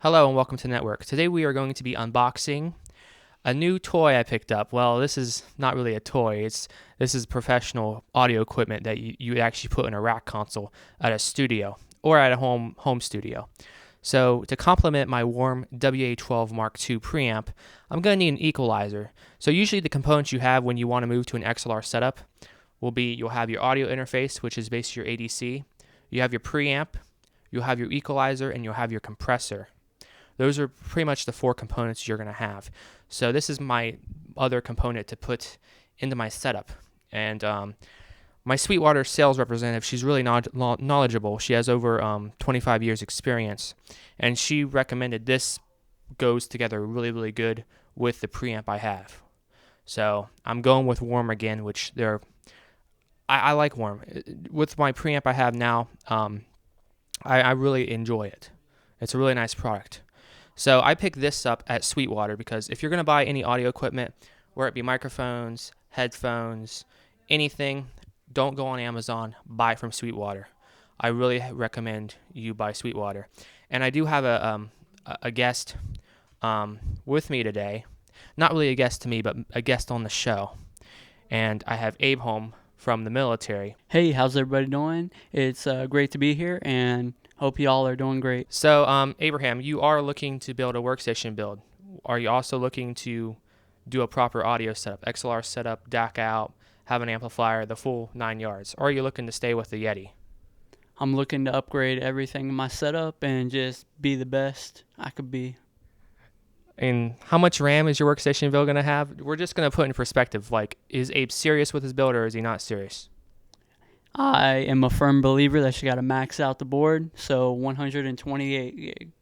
Hello and welcome to Network. Today we are going to be unboxing a new toy I picked up. Well, this is not really a toy. This is professional audio equipment that you would actually put in a rack console at a studio or at a home studio. So to complement my Warm WA12 Mark II preamp, I'm going to need an equalizer. So usually the components you have when you want to move to an XLR setup will be you'll have your audio interface, which is basically your ADC. You have your preamp, you'll have your equalizer, and you'll have your compressor. Those are pretty much the four components you're going to have. So this is my other component to put into my setup. And my Sweetwater sales representative, she's really knowledgeable. She has over 25 years experience. And she recommended this goes together really, really good with the preamp I have. So I'm going with Warm again, which I like Warm. With my preamp I have now, I really enjoy it. It's a really nice product. So I picked this up at Sweetwater because if you're going to buy any audio equipment, whether it be microphones, headphones, anything, don't go on Amazon, buy from Sweetwater. I really recommend you buy Sweetwater. And I do have a guest with me today. Not really a guest to me, but a guest on the show. And I have Abe home from the military. Hey, how's everybody doing? It's great to be here, and hope y'all are doing great. So, Abraham, you are looking to build a workstation build. Are you also looking to do a proper audio setup, XLR setup, DAC out, have an amplifier, the full 9 yards? Or are you looking to stay with the Yeti? I'm looking to upgrade everything in my setup and just be the best I could be. And how much RAM is your workstation build going to have? We're just going to put in perspective, like, is Abe serious with his build or is he not serious? I am a firm believer that you got to max out the board, so 128 gig.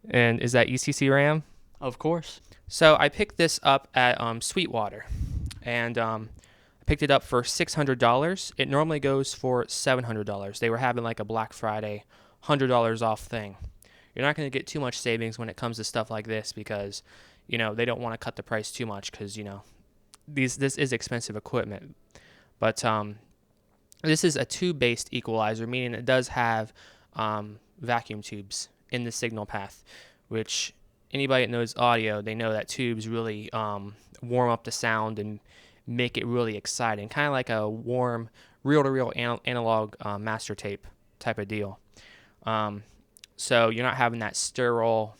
And is that ECC RAM? Of course. So I picked this up at Sweetwater, and I picked it up for $600. It normally goes for $700. They were having like a Black Friday $100 off thing. You're not going to get too much savings when it comes to stuff like this because, they don't want to cut the price too much because, this is expensive equipment. But this is a tube-based equalizer, meaning it does have vacuum tubes in the signal path, which anybody that knows audio, they know that tubes really warm up the sound and make it really exciting, kind of like a warm reel-to-reel analog master tape type of deal. So you're not having that sterile,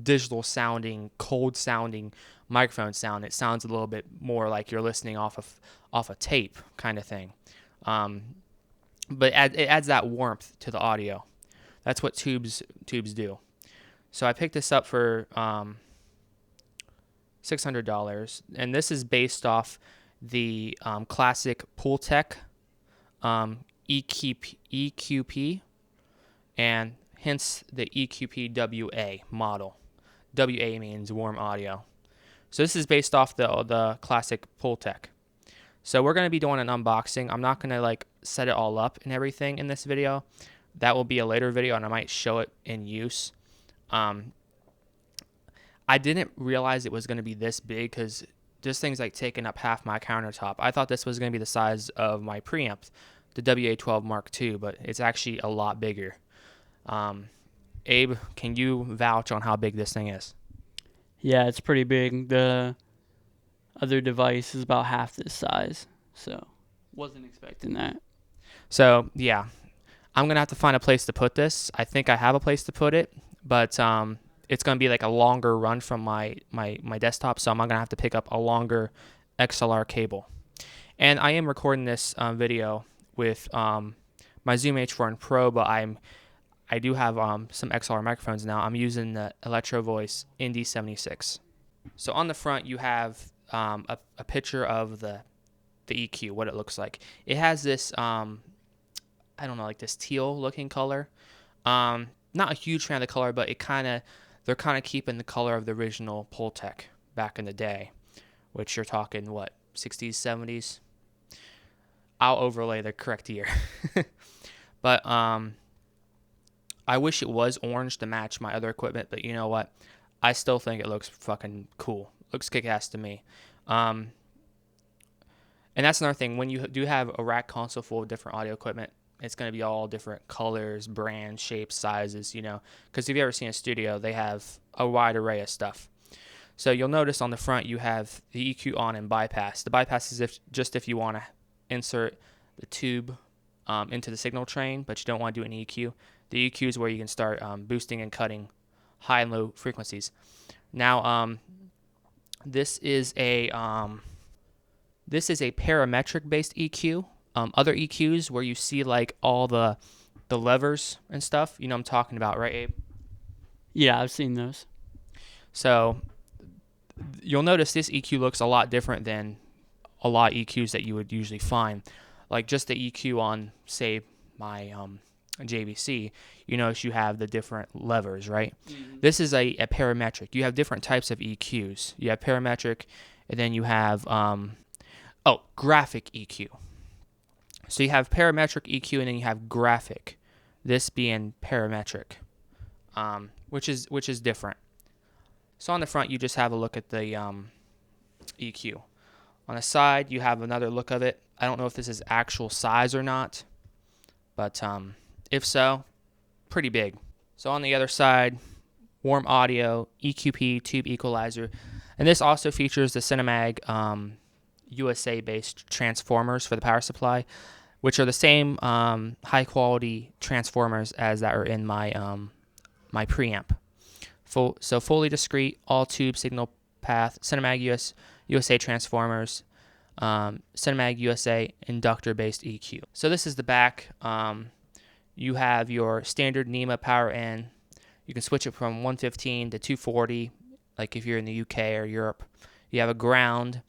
digital sounding, cold sounding microphone sound. It sounds a little bit more like you're listening off a tape kind of thing. But it adds that warmth to the audio. That's what tubes do. So I picked this up for $600, and this is based off the classic Pultec EQP, and hence the EQP-WA model. WA means warm audio. So this is based off the classic Pultec. So we're going to be doing an unboxing. I'm not going to set it all up and everything in this video. That will be a later video, and I might show it in use. I didn't realize it was going to be this big because this thing's taking up half my countertop. I thought this was going to be the size of my preamp, the WA12 Mark II, but it's actually a lot bigger. Abe, can you vouch on how big this thing is? Yeah, it's pretty big. The other device is about half this size, so wasn't expecting that. So, yeah, I'm going to have to find a place to put this. I think I have a place to put it, but it's going to be a longer run from my desktop, so I'm going to have to pick up a longer XLR cable. And I am recording this video with my Zoom H4n Pro, but I do have some XLR microphones now. I'm using the Electro Voice ND76. So on the front, you have a picture of the EQ, what it looks like. It has this, I don't know, this teal looking color. Not a huge fan of the color, but they're kind of keeping the color of the original Pultec back in the day, which you're talking, 60s, 70s? I'll overlay the correct year. But I wish it was orange to match my other equipment, but you know what? I still think it looks fucking cool. Looks kick-ass to me. And that's another thing. When you do have a rack console full of different audio equipment, It's going to be all different colors, brands, shapes, sizes, because if you've ever seen a studio, they have a wide array of stuff. So you'll notice on the front you have the EQ on and bypass. The bypass is if you want to insert the tube into the signal train, but you don't want to do an EQ. The EQ is where you can start boosting and cutting high and low frequencies. Now, this is a parametric based EQ. Other EQs where you see like all the levers and stuff, I'm talking about, right, Abe? Yeah, I've seen those. So you'll notice this EQ looks a lot different than a lot of EQs that you would usually find. Like just the EQ on, say, my JVC, you notice you have the different levers, right? Mm-hmm. This is a parametric. You have different types of EQs. You have parametric, and then you have graphic EQ. So you have parametric EQ, and then you have graphic. This being parametric, which is different. So on the front, you just have a look at the EQ. On the side, you have another look of it. I don't know if this is actual size or not, but if so, pretty big. So on the other side, warm audio, EQP tube equalizer, and this also features the Cinemag USA-based transformers for the power supply, which are the same high-quality transformers as that are in my my preamp. Fully discrete, all tube signal path, Cinemag USA transformers, Cinemag USA inductor-based EQ. So this is the back. You have your standard NEMA power in. You can switch it from 115 to 240, like if you're in the UK or Europe. You have a ground,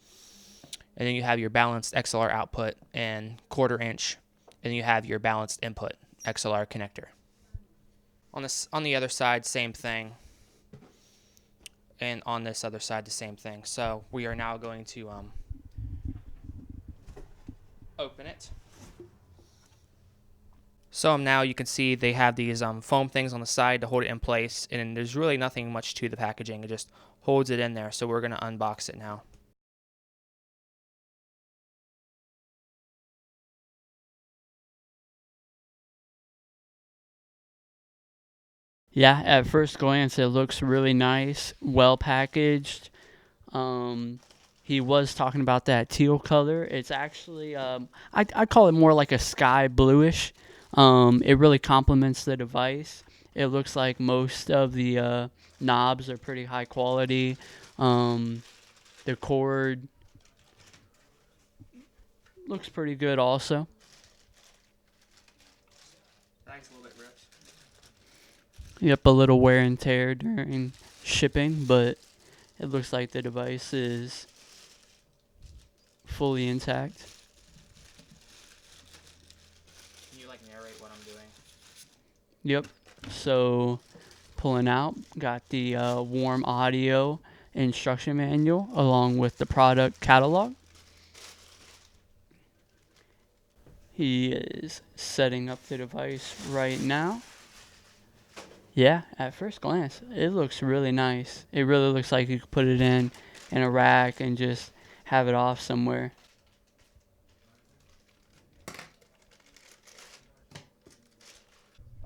and then you have your balanced XLR output and 1/4 inch, and then you have your balanced input XLR connector. On the other side, same thing. And on this other side, the same thing. So we are now going to open it. So now you can see they have these foam things on the side to hold it in place, and there's really nothing much to the packaging. It just holds it in there. So we're going to unbox it now. Yeah, at first glance, it looks really nice, well packaged. He was talking about that teal color. It's actually, I call it more like a sky bluish. It really complements the device. It looks like most of the knobs are pretty high quality. The cord looks pretty good also. Thanks, a little bit ripped. Yep, a little wear and tear during shipping, but it looks like the device is fully intact. Can you narrate what I'm doing? Yep. So pulling out, got the warm audio instruction manual along with the product catalog. He is setting up the device right now. Yeah, at first glance, it looks really nice. It really looks like you could put it in a rack and just have it off somewhere.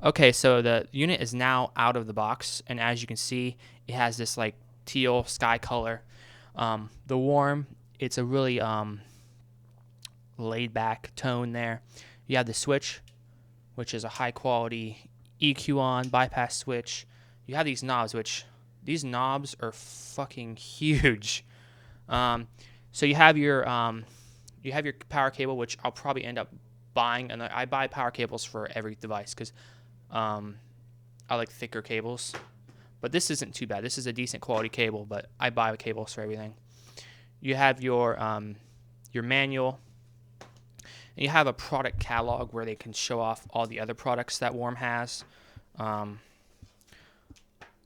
Okay, so the unit is now out of the box, and as you can see, it has this teal sky color. The warm, it's a really laid back tone there. You have the switch, which is a high quality EQ on bypass switch. You have these knobs, which these knobs are fucking huge. So you have your power cable, which I'll probably end up buying, and I buy power cables for every device because I like thicker cables. But this isn't too bad. This is a decent quality cable, but I buy cables for everything. You have your manual. And you have a product catalog where they can show off all the other products that Warm has.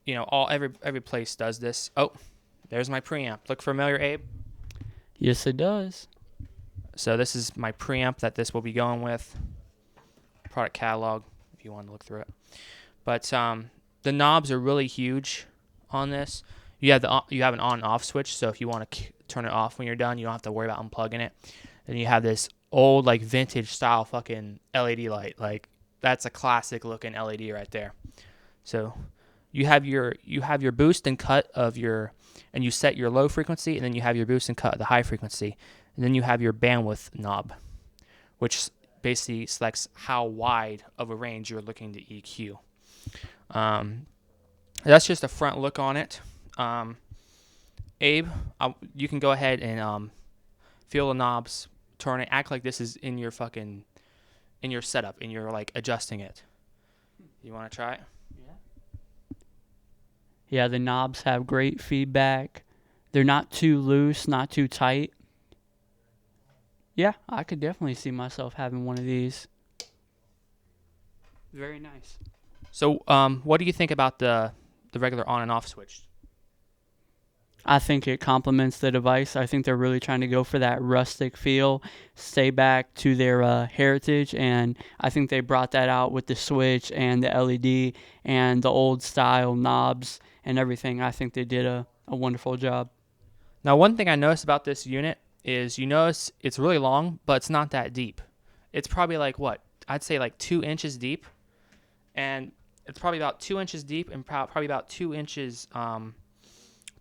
Every place does this. Oh, there's my preamp. Look familiar, Abe? Yes, it does. So this is my preamp that this will be going with. Product catalog, if you want to look through it. But the knobs are really huge on this. You have an on-off switch, so if you want to turn it off when you're done, you don't have to worry about unplugging it. Then you have this old like vintage style fucking LED light. Like that's a classic looking LED right there. So you have your boost and cut of your, and you set your low frequency, and then you have your boost and cut of the high frequency, and then you have your bandwidth knob, which basically selects how wide of a range you're looking to EQ. That's just a front look on it. Abe, you can go ahead and feel the knobs, turn it, act like this is in your setup, and you're like adjusting it. You want to try it? Yeah, the knobs have great feedback. They're not too loose, not too tight. Yeah, I could definitely see myself having one of these. Very nice. So, what do you think about the regular on and off switch? I think it complements the device. I think they're really trying to go for that rustic feel, stay back to their heritage, and I think they brought that out with the switch and the LED and the old style knobs and everything. I think they did a wonderful job. Now, one thing I noticed about this unit is you notice it's really long, but it's not that deep. It's probably like what? I'd say like 2 inches deep, and it's probably about 2 inches deep and probably about 2 inches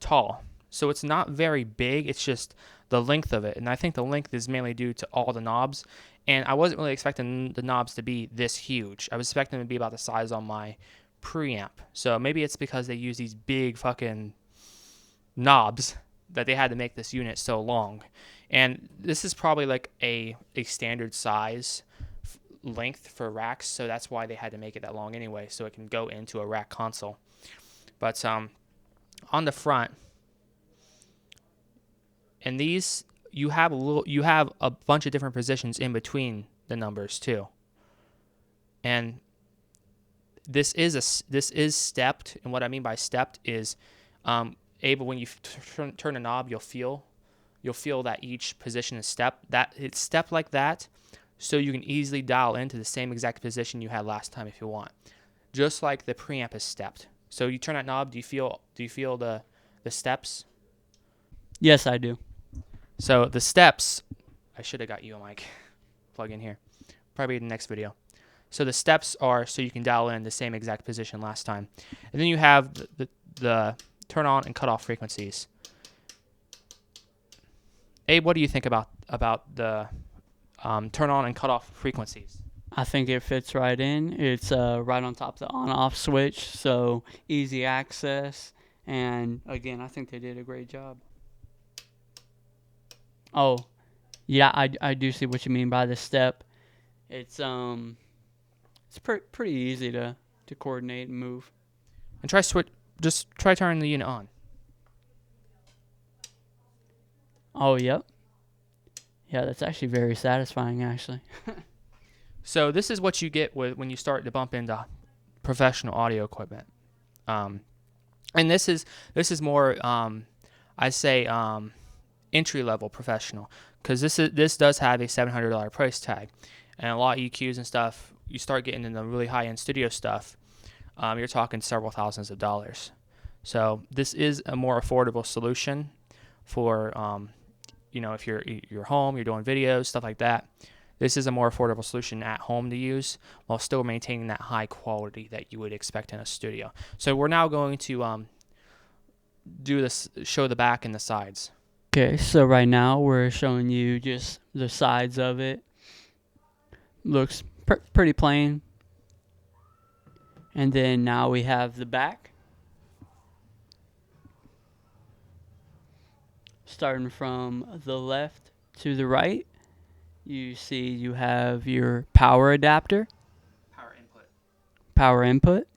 tall. So it's not very big. It's just the length of it, and I think the length is mainly due to all the knobs. And I wasn't really expecting the knobs to be this huge. I was expecting them to be about the size on my preamp. So maybe it's because they use these big fucking knobs that they had to make this unit so long. And this is probably like a standard size length for racks, so that's why they had to make it that long anyway, so it can go into a rack console. But on the front, and these you have a bunch of different positions in between the numbers too. And this is stepped, and what I mean by stepped is able, when you turn a knob, you'll feel that each position is stepped. That it's stepped like that, so you can easily dial into the same exact position you had last time if you want. Just like the preamp is stepped. So you turn that knob, do you feel the steps? Yes, I do. So the steps, I should have got you a mic plug in here. Probably in the next video. So the steps are so you can dial in the same exact position last time. And then you have the turn on and cut off frequencies. Abe, what do you think about the turn on and cut off frequencies? I think it fits right in. It's right on top of the on-off switch, so easy access. And again, I think they did a great job. Oh, yeah, I do see what you mean by the step. It's pretty easy to coordinate and move. And try turning the unit on. Oh, yep. Yeah, that's actually very satisfying, actually. So this is what you get when you start to bump into professional audio equipment. And this is more, I say, entry level professional, because this does have a $700 price tag, and a lot of EQs and stuff. You start getting into really high end studio stuff, you're talking several thousands of dollars. So this is a more affordable solution for if you're home, you're doing videos, stuff like that. This is a more affordable solution at home to use while still maintaining that high quality that you would expect in a studio. So we're now going to show the back and the sides. Okay, so right now we're showing you just the sides of it. Looks pretty plain. And then now we have the back. Starting from the left to the right, you see you have your power adapter. Power input.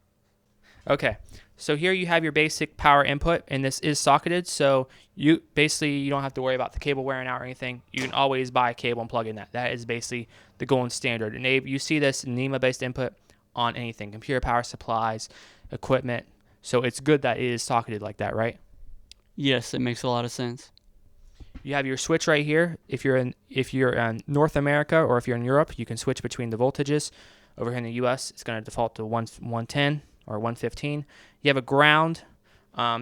Okay, so here you have your basic power input, and this is socketed, so you don't have to worry about the cable wearing out or anything. You can always buy a cable and plug in that. That is basically the gold standard. And you see this NEMA-based input on anything, computer power supplies, equipment. So it's good that it is socketed like that, right? Yes, it makes a lot of sense. You have your switch right here. If you're in North America or if you're in Europe, you can switch between the voltages. Over here in the US, it's going to default to 110 or 115. You have a ground.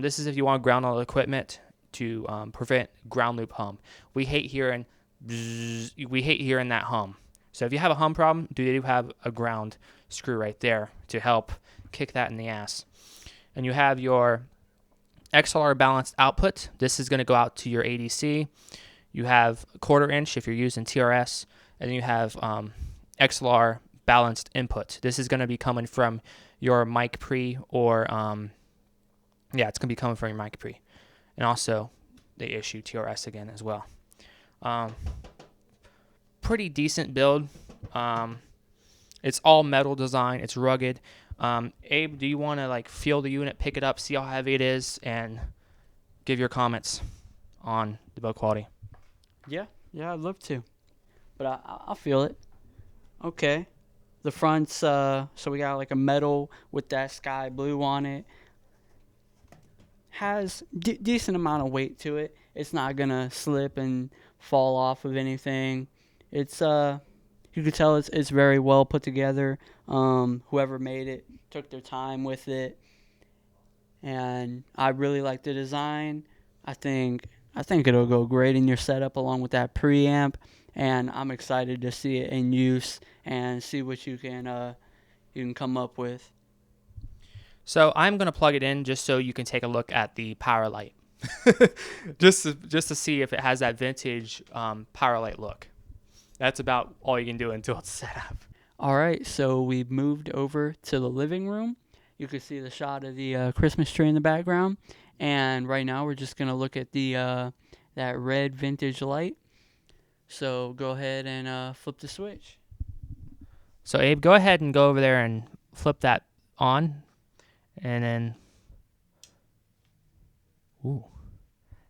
This is if you want to ground all the equipment to prevent ground loop hum. We hate hearing bzzz, we hate hearing that hum. So if you have a hum problem, they do have a ground screw right there to help kick that in the ass. And you have your XLR balanced output. This is going to go out to your ADC. You have a 1/4 inch if you're using TRS, and then you have XLR balanced input. This is going to be coming from your mic pre, or it's going to be coming from your mic pre. And also, they issue TRS again as well. Pretty decent build. It's all metal design. It's rugged. Abe, do you want to like feel the unit, pick it up, see how heavy it is, and give your comments on the build quality? Yeah, I'd love to, but I'll feel it. Okay, the front's so we got like a metal with that sky blue on it. Has decent amount of weight to it. It's not gonna slip and fall off of anything. It's you could tell it's very well put together. Whoever made it took their time with it, and I really like the design. I think it'll go great in your setup along with that preamp, and I'm excited to see it in use and see what you can come up with. So I'm gonna plug it in just so you can take a look at the power light, just to see if it has that vintage power light look. That's about all you can do until it's set up. All right, so we've moved over to the living room. You can see the shot of the Christmas tree in the background, and right now we're just gonna look at the that red vintage light. So go ahead and flip the switch. So Abe, go ahead and go over there and flip that on, and then, ooh,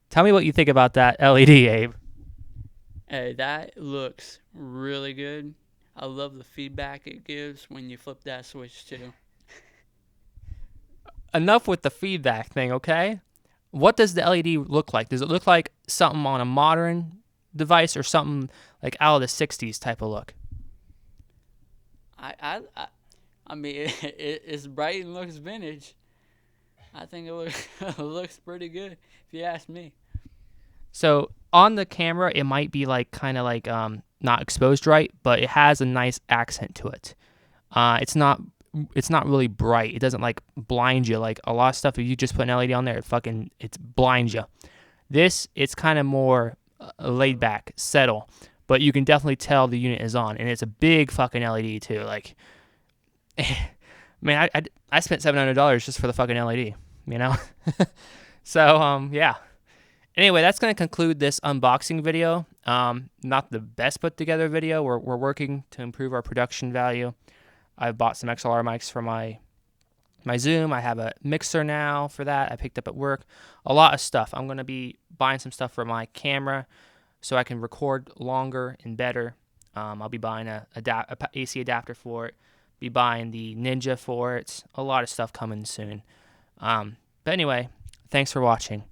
tell me what you think about that LED, Abe. Hey, that looks really good. I love the feedback it gives when you flip that switch too. Enough with the feedback thing, okay? What does the LED look like? Does it look like something on a modern device or something like out of the 60s type of look? I mean, it's bright and looks vintage. I think it looks pretty good if you ask me. So on the camera, it might be like kind of like not exposed right, but it has a nice accent to it. It's not really bright. It doesn't like blind you like a lot of stuff. If you just put an LED on there, it blinds you. This, it's kind of more laid back, settle, but you can definitely tell the unit is on, and it's a big fucking LED too. Like, man, I spent $700 just for the fucking LED, you know. So yeah. Anyway, that's going to conclude this unboxing video. Not the best put together video. We're working to improve our production value. I bought some XLR mics for my Zoom. I have a mixer now for that I picked up at work. A lot of stuff. I'm going to be buying some stuff for my camera so I can record longer and better. I'll be buying a AC adapter for it. Be buying the Ninja for it. A lot of stuff coming soon. But anyway, thanks for watching.